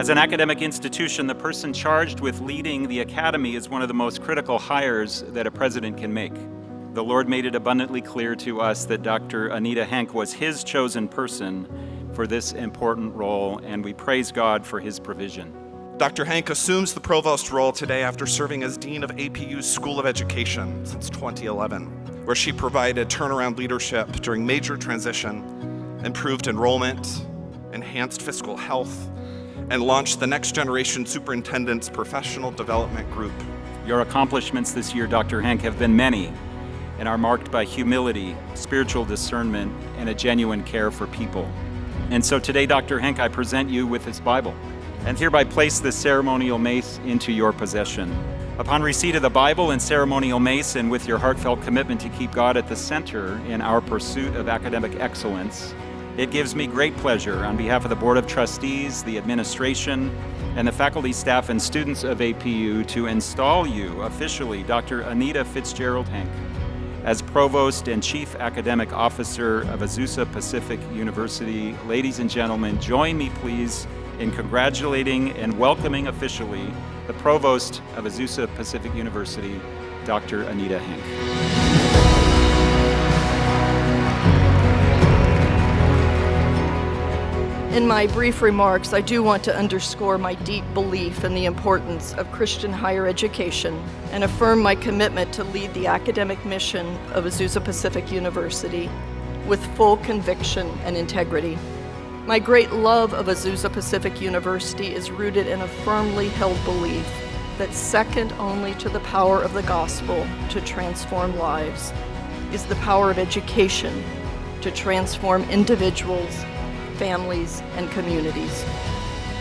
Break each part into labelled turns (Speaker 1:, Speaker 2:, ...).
Speaker 1: As an academic institution, the person charged with leading the academy is one of the most critical hires that a president can make. The Lord made it abundantly clear to us that Dr. Anita Henck was his chosen person for this important role, and we praise God for his provision.
Speaker 2: Dr. Henck assumes the provost role today after serving as dean of APU's School of Education since 2011, where she provided turnaround leadership during major transition, improved enrollment, enhanced fiscal health, and launched the Next Generation Superintendent's Professional Development Group.
Speaker 1: Your accomplishments this year, Dr. Henck, have been many and are marked by humility, spiritual discernment, and a genuine care for people. And so today, Dr. Henck, I present you with this Bible and hereby place the ceremonial mace into your possession. Upon receipt of the Bible and ceremonial mace, and with your heartfelt commitment to keep God at the center in our pursuit of academic excellence, it gives me great pleasure on behalf of the Board of Trustees, the administration, and the faculty, staff, and students of APU to install you officially, Dr. Anita Fitzgerald Henck, as Provost and Chief Academic Officer of Azusa Pacific University. Ladies and gentlemen, join me please in congratulating and welcoming officially the Provost of Azusa Pacific University, Dr. Anita Henck.
Speaker 3: In my brief remarks, I do want to underscore my deep belief in the importance of Christian higher education and affirm my commitment to lead the academic mission of Azusa Pacific University with full conviction and integrity. My great love of Azusa Pacific University is rooted in a firmly held belief that second only to the power of the gospel to transform lives is the power of education to transform individuals, families, and communities.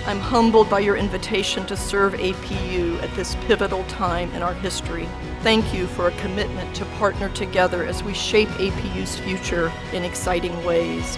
Speaker 3: I'm humbled by your invitation to serve APU at this pivotal time in our history. Thank you for a commitment to partner together as we shape APU's future in exciting ways.